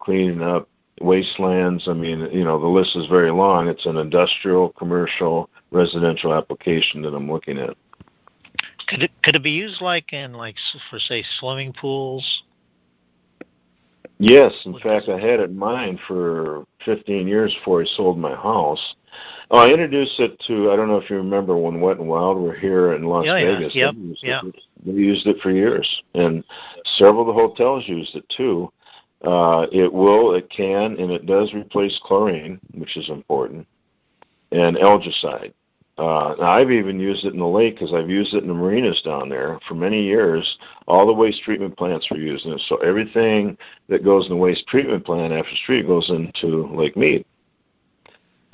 cleaning up wastelands. I mean, the list is very long. It's an industrial, commercial, residential application that I'm looking at. Could it be used for say swimming pools? Yes, in fact, I had it in mind for 15 years before I sold my house. I introduced it to, I don't know if you remember when Wet and Wild were here in Las Vegas. Yep. They used it for years, and several of the hotels used it too. It can, and it does replace chlorine, which is important, and algicide. Now I've even used it in the lake because I've used it in the marinas down there for many years. All the waste treatment plants were using it. So everything that goes in the waste treatment plant after street goes into Lake Mead.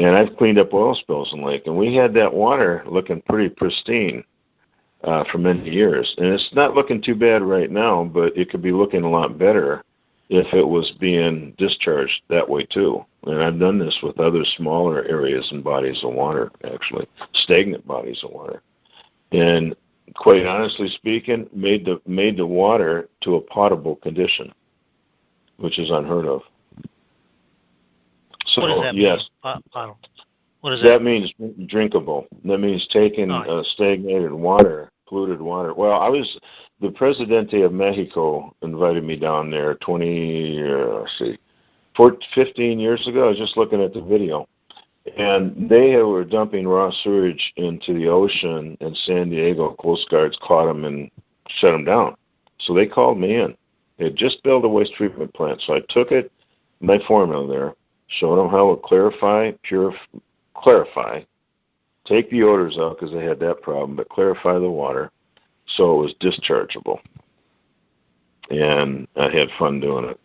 And I've cleaned up oil spills in the lake. And we had that water looking pretty pristine for many years. And it's not looking too bad right now, but it could be looking a lot better if it was being discharged that way too. And I've done this with other smaller areas and bodies of water, actually, stagnant bodies of water. And quite honestly speaking, made the water to a potable condition, which is unheard of. So, what does that yes, mean? What does that means drinkable. That means taking stagnated water, polluted water. Well, the Presidente of Mexico invited me down there 15 years ago. I was just looking at the video. And they were dumping raw sewage into the ocean, and San Diego Coast Guards caught them and shut them down. So they called me in. They had just built a waste treatment plant. So I took it, my formula there, showed them how it clarify, take the odors out because they had that problem, but clarify the water so it was dischargeable. And I had fun doing it.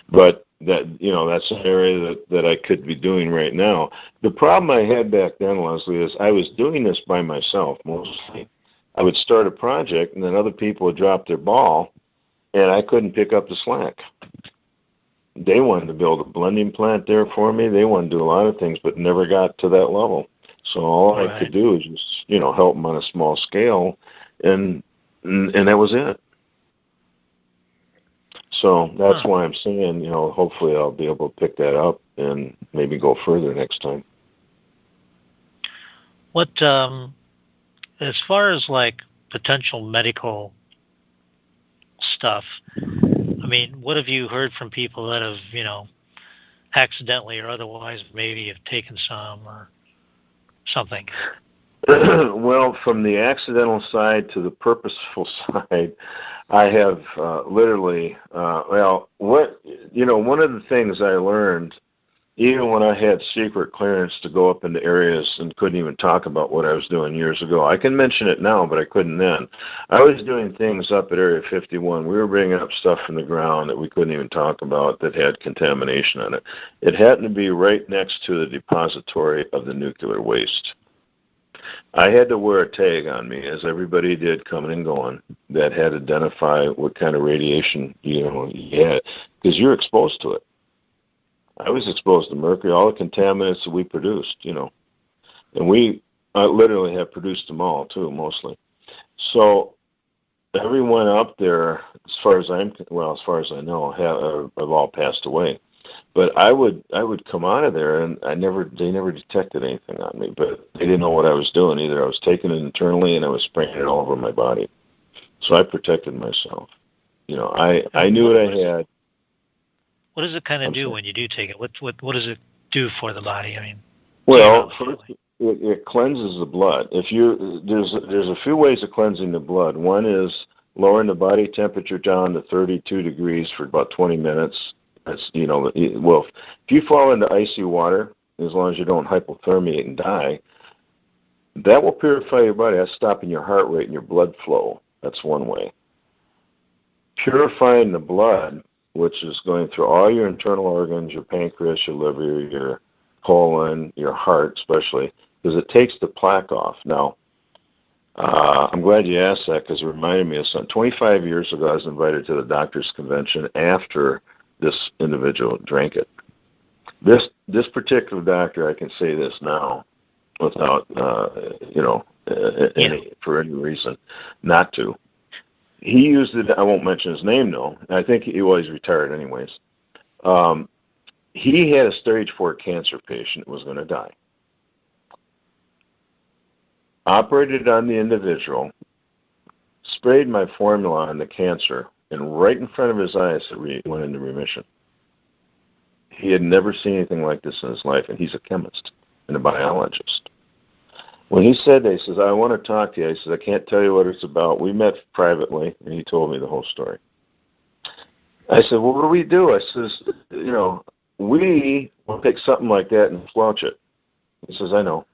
But that's an area that I could be doing right now. The problem I had back then, Leslie, is I was doing this by myself mostly. I would start a project, and then other people would drop their ball, and I couldn't pick up the slack. They wanted to build a blending plant there for me. They wanted to do a lot of things, but never got to that level. So all I could do is just, help them on a small scale, and that was it. So that's why I'm saying, hopefully I'll be able to pick that up and maybe go further next time. What, as far as like potential medical stuff, I mean, what have you heard from people that have, accidentally or otherwise maybe have taken some or something? Well, from the accidental side to the purposeful side, I have literally, one of the things I learned, even when I had secret clearance to go up into areas and couldn't even talk about what I was doing years ago. I can mention it now, but I couldn't then. I was doing things up at Area 51. We were bringing up stuff from the ground that we couldn't even talk about that had contamination on it. It happened to be right next to the depository of the nuclear waste. I had to wear a tag on me, as everybody did coming and going, that had to identify what kind of radiation you had, because you're exposed to it. I was exposed to mercury, all the contaminants that we produced, and we literally have produced them all too, mostly. So everyone up there, as far as I know, have all passed away. But I would come out of there, and they never detected anything on me. But they didn't know what I was doing either. I was taking it internally, and I was spraying it all over my body. So I protected myself. I knew what I had. What does it kind of do when you do take it? What does it do for the body? I mean, well, first, it cleanses the blood. There's a few ways of cleansing the blood. One is lowering the body temperature down to 32 degrees for about 20 minutes. That's, if you fall into icy water, as long as you don't hypothermia and die, that will purify your body. That's stopping your heart rate and your blood flow. That's one way. Purifying the blood, which is going through all your internal organs, your pancreas, your liver, your colon, your heart especially, because it takes the plaque off. Now, I'm glad you asked that because it reminded me of something. 25 years ago, I was invited to the doctor's convention after this individual drank it. This particular doctor, I can say this now without, for any reason not to. He used it. I won't mention his name, though. I think he's retired anyways. He had a stage 4 cancer patient who was going to die. Operated on the individual, sprayed my formula on the cancer, and right in front of his eyes, it went into remission. He had never seen anything like this in his life, and he's a chemist and a biologist. When he said that, he says, I want to talk to you. He says, I can't tell you what it's about. We met privately, and he told me the whole story. I said, well, what do we do? I says, we will take something like that and squelch it. He says, I know.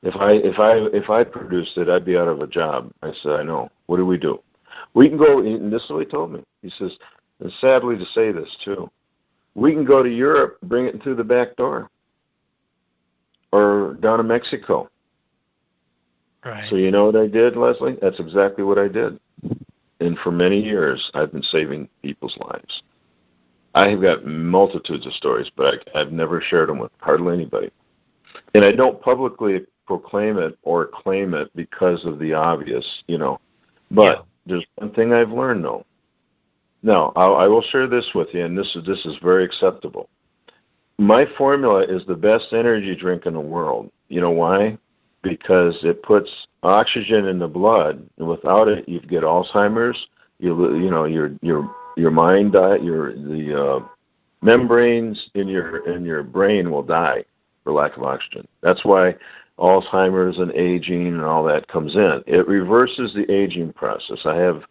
If I produced it, I'd be out of a job. I said, I know. What do we do? We can go, and this is what he told me. He says, and sadly to say this too, we can go to Europe, bring it through the back door, or down to Mexico. Right. So you know what I did, Leslie? That's exactly what I did. And for many years, I've been saving people's lives. I have got multitudes of stories, but I've never shared them with hardly anybody. And I don't publicly proclaim it or claim it because of the obvious, But Yeah. there's one thing I've learned, though. Now, I will share this with you, and this is very acceptable. My formula is the best energy drink in the world. You know why? Because it puts oxygen in the blood, and without it, you get Alzheimer's. Your mind die. The membranes in your brain will die for lack of oxygen. That's why Alzheimer's and aging and all that comes in. It reverses the aging process. I have,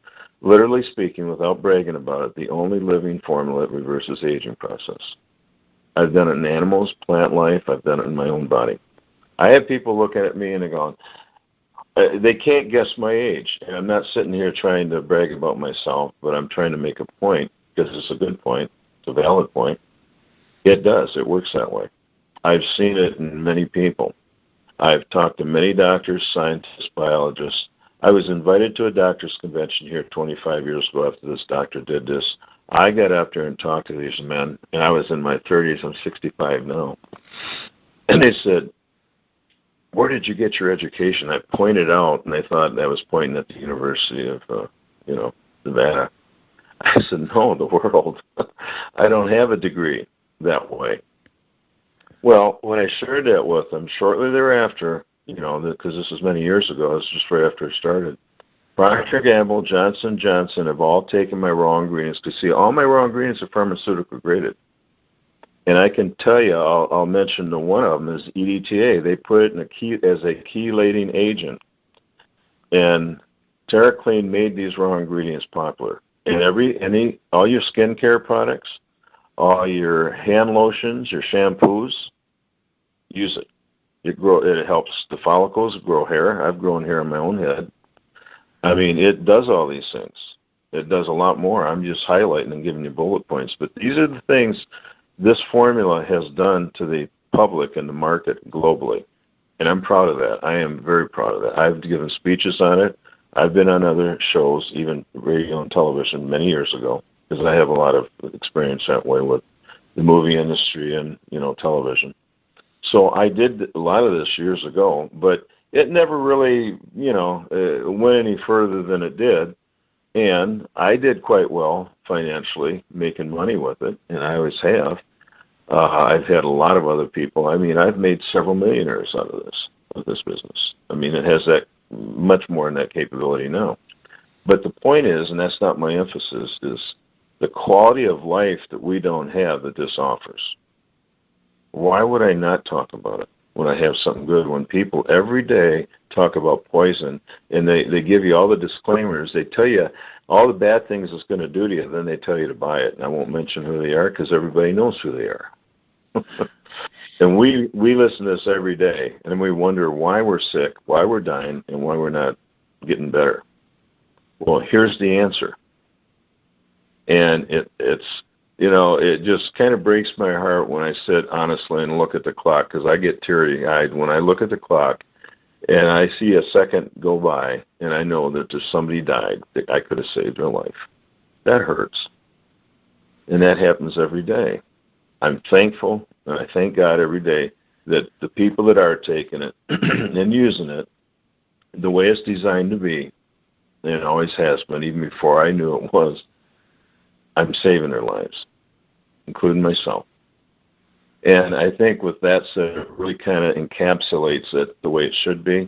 literally speaking, without bragging about it, the only living formula that reverses the aging process. I've done it in animals, plant life. I've done it in my own body. I have people looking at me and they're going, they can't guess my age. And I'm not sitting here trying to brag about myself, but I'm trying to make a point because it's a good point. It's a valid point. It does. It works that way. I've seen it in many people. I've talked to many doctors, scientists, biologists. I was invited to a doctor's convention here 25 years ago after this doctor did this. I got up there and talked to these men, and I was in my 30s. I'm 65 now. And they said, where did you get your education? I pointed out, and they thought I was pointing at the University of, Nevada. I said, no, the world. I don't have a degree that way. Well, when I shared that with them, shortly thereafter, because this was many years ago, it was just right after it started, Procter & Gamble, Johnson & Johnson have all taken my raw ingredients. Because, see, all my raw ingredients are pharmaceutical graded. And I can tell you, I'll mention the one of them is EDTA. They put it as a chelating agent. And Terraclean made these raw ingredients popular. And all your skincare products, all your hand lotions, your shampoos, use it. It helps the follicles grow hair. I've grown hair on my own head. I mean, it does all these things. It does a lot more. I'm just highlighting and giving you bullet points. But these are the things this formula has done to the public and the market globally. And I'm proud of that. I am very proud of that. I've given speeches on it. I've been on other shows, even radio and television, many years ago, because I have a lot of experience that way with the movie industry and, television. So I did a lot of this years ago, but it never really, went any further than it did. And I did quite well financially, making money with it, and I always have. I've had a lot of other people. I mean, I've made several millionaires out of this business. I mean, it has that much more than that capability now. But the point is, and that's not my emphasis, is the quality of life that we don't have that this offers. Why would I not talk about it when I have something good? When people every day talk about poison and they give you all the disclaimers, they tell you all the bad things it's going to do to you, then they tell you to buy it. And I won't mention who they are because everybody knows who they are. And we listen to this every day, and we wonder why we're sick, why we're dying, and why we're not getting better. Well, here's the answer. And it just kind of breaks my heart when I sit honestly and look at the clock, because I get teary-eyed when I look at the clock and I see a second go by and I know that there's somebody died that I could have saved their life. That hurts. And that happens every day. I'm thankful, and I thank God every day that the people that are taking it and using it the way it's designed to be, and it always has been, even before I knew it was, I'm saving their lives, including myself. And I think with that said, it really kind of encapsulates it the way it should be.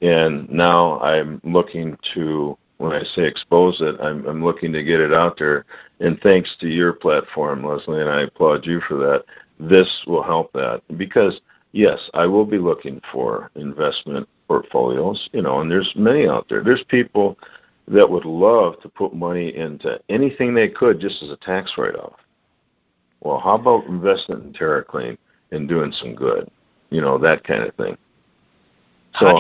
And now I'm looking to, when I say expose it, I'm looking to get it out there. And thanks to your platform, Leslie, and I applaud you for that, this will help that. Because, yes, I will be looking for investment portfolios, and there's many out there. There's people that would love to put money into anything they could just as a tax write-off. Well, how about investing in Terra Kleen and doing some good? That kind of thing. So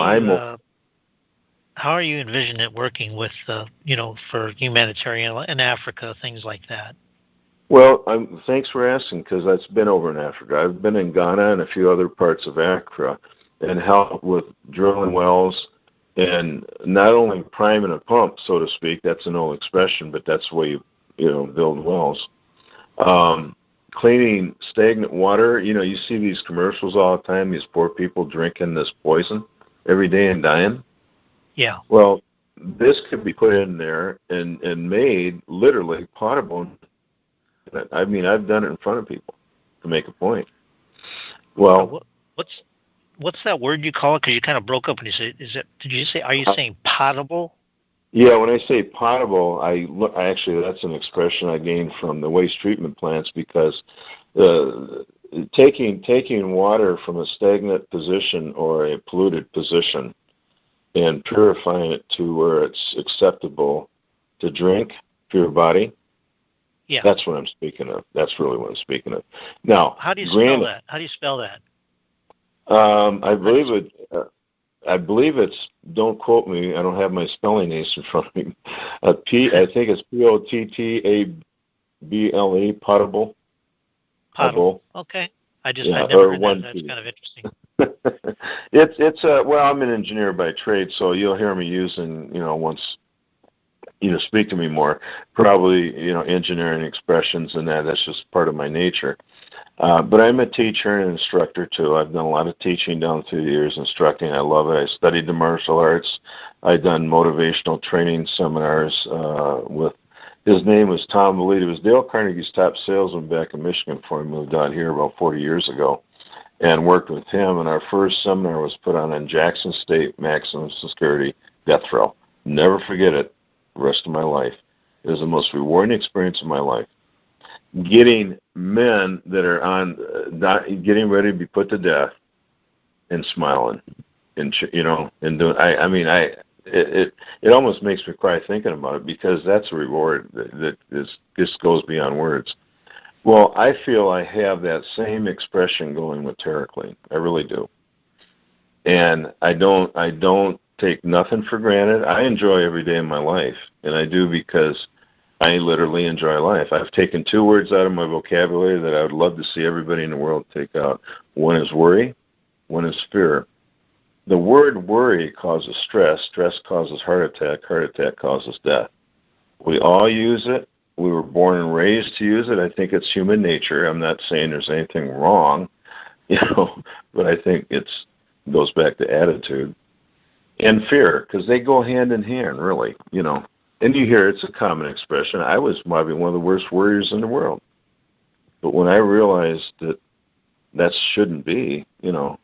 how are you envisioning it working with, for humanitarian in Africa, things like that? Well, thanks for asking, because that's been over in Africa. I've been in Ghana and a few other parts of Africa and helped with drilling wells and not only priming a pump, so to speak. That's an old expression, but that's the way you build wells. Cleaning stagnant water. You see these commercials all the time, these poor people drinking this poison every day and dying. Yeah. Well, this could be put in there and made literally potable. I mean, I've done it in front of people to make a point. Well, what's that word you call it? Because you kind of broke up when you said, did you say, are you saying potable? Yeah, when I say potable, actually that's an expression I gained from the waste treatment plants, because taking water from a stagnant position or a polluted position and purifying it to where it's acceptable to drink for your body. Yeah. That's what I'm speaking of. That's really what I'm speaking of. Now, how do you spell that? How do you spell that? I believe it's, don't quote me, I don't have my spelling ace in front of me. I think it's Pottable, potable. Potable. Okay. I'd never heard that. That's kind of interesting. Well, I'm an engineer by trade, so you'll hear me using, once speak to me more, probably, engineering expressions and that's just part of my nature. But I'm a teacher and instructor too. I've done a lot of teaching down through the years, instructing. I love it. I studied the martial arts. I've done motivational training seminars with, his name was Tom Valita. He was Dale Carnegie's top salesman back in Michigan before he moved out here about 40 years ago, and worked with him. And our first seminar was put on Jackson State maximum security death row. Never forget it the rest of my life. It was the most rewarding experience of my life. Getting men that are getting ready to be put to death and smiling, and and doing. It almost makes me cry thinking about it, because that's a reward that just goes beyond words. Well, I feel I have that same expression going with Terra Kleen. I really do, and I don't take nothing for granted. I enjoy every day of my life, and I do because I literally enjoy life. I've taken 2 words out of my vocabulary that I would love to see everybody in the world take out. One is worry, one is fear. The word worry causes stress, stress causes heart attack causes death. We all use it. We were born and raised to use it. I think it's human nature. I'm not saying there's anything wrong, but I think it goes back to attitude. And fear, because they go hand in hand, really, And you hear it's a common expression. I was probably one of the worst worriers in the world. But when I realized that shouldn't be, and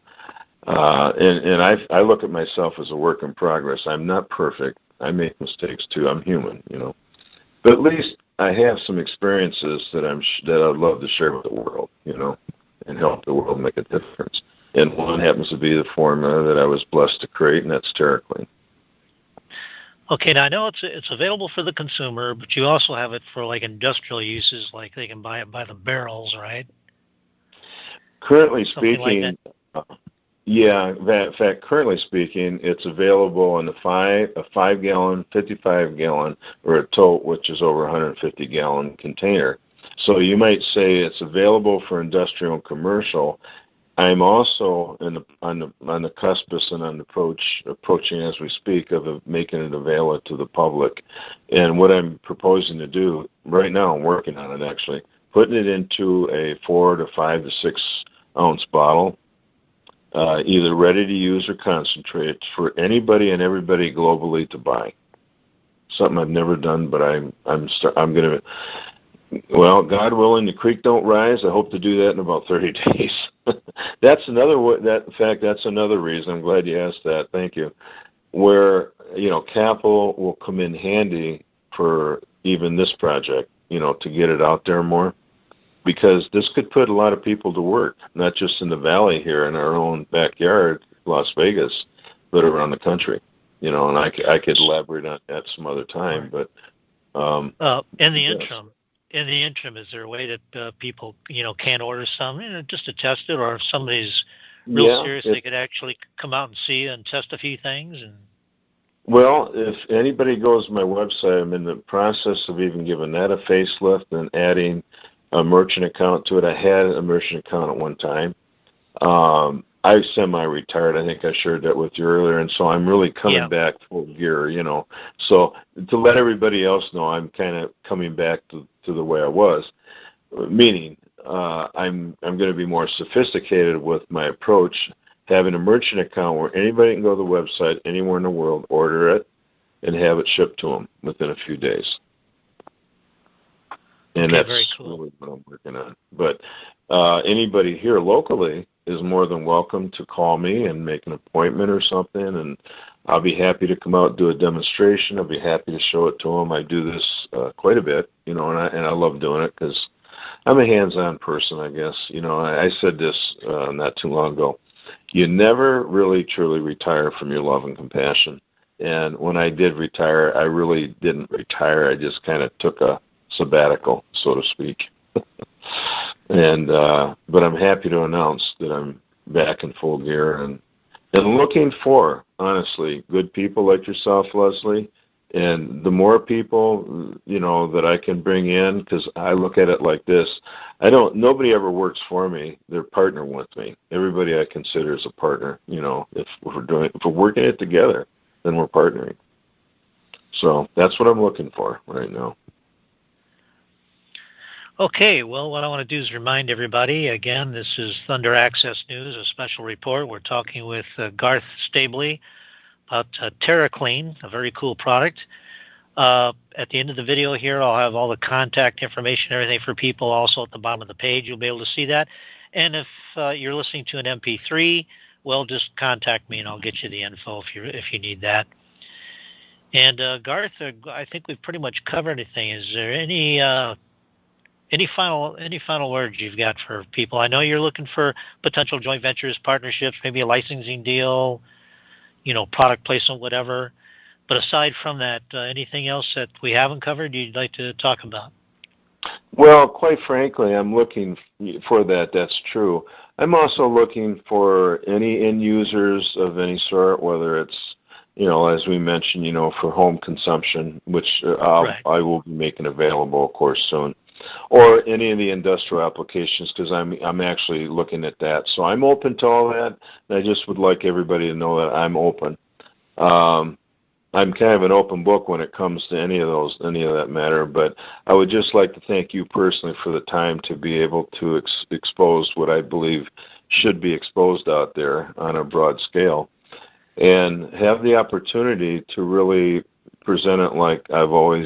I look at myself as a work in progress. I'm not perfect. I make mistakes too. I'm human, But at least I have some experiences that I'd love to share with the world, and help the world make a difference. And one happens to be the formula that I was blessed to create, and that's Terra Kleen. Okay, now I know it's available for the consumer, but you also have it for like industrial uses, like they can buy it by the barrels, right? Currently Something speaking, like in fact, currently speaking, it's available in a 5-gallon, 55-gallon, or a tote, which is over 150-gallon container. So you might say it's available for industrial and commercial. I'm also on the cuspice and on the approaching as we speak of making it available to the public. And what I'm proposing to do right now, I'm working on it actually, putting it into a 4 to 5 to 6 ounce bottle, either ready to use or concentrate for anybody and everybody globally to buy. Something I've never done, but I'm going to. Well, God willing, the creek don't rise. I hope to do that in about 30 days. That's another reason. I'm glad you asked that. Thank you. Where, capital will come in handy for even this project, to get it out there more, because this could put a lot of people to work, not just in the valley here in our own backyard, Las Vegas, but around the country, and I could elaborate on that some other time, but in the interim, is there a way that people, can order some, just to test it, or if somebody's real serious, they could actually come out and see and test a few things? Well, if anybody goes to my website, I'm in the process of even giving that a facelift and adding a merchant account to it. I had a merchant account at one time. I semi-retired. I think I shared that with you earlier, and so I'm really coming back full gear, So to let everybody else know, I'm kind of coming back to the way I was. meaning I'm going to be more sophisticated with my approach, having a merchant account where anybody can go to the website anywhere in the world, order it, and have it shipped to them within a few days. And okay, that's very cool. really what I'm working on. But anybody here locally is more than welcome to call me and make an appointment or something, and I'll be happy to come out and do a demonstration. I'll be happy to show it to them. I do this quite a bit, and I love doing it because I'm a hands-on person, I guess. I said this not too long ago. You never really truly retire from your love and compassion. And when I did retire, I really didn't retire. I just kind of took a sabbatical, so to speak. But I'm happy to announce that I'm back in full gear and looking for, honestly, good people like yourself, Leslie. And the more people, that I can bring in, because I look at it like this: nobody ever works for me; they're partnering with me. Everybody I consider is a partner. If we're working it together, then we're partnering. So that's what I'm looking for right now. Okay, well, what I want to do is remind everybody, again, this is Thunder Access News, a special report. We're talking with Garth Stabley about Terra Kleen, a very cool product. At the end of the video here, I'll have all the contact information, everything for people. Also at the bottom of the page, you'll be able to see that. And if you're listening to an MP3, well, just contact me and I'll get you the info if you need that. And Garth, I think we've pretty much covered everything. Is there any final words you've got for people? I know you're looking for potential joint ventures, partnerships, maybe a licensing deal, product placement, whatever. But aside from that, anything else that we haven't covered you'd like to talk about? Well, quite frankly, I'm looking for that. That's true. I'm also looking for any end users of any sort, whether it's, as we mentioned, for home consumption, which I will be making available, of course, soon, or any of the industrial applications, because I'm actually looking at that. So I'm open to all that, and I just would like everybody to know that I'm open. I'm kind of an open book when it comes to any of that matter, but I would just like to thank you personally for the time to be able to expose what I believe should be exposed out there on a broad scale, and have the opportunity to really present it like I've always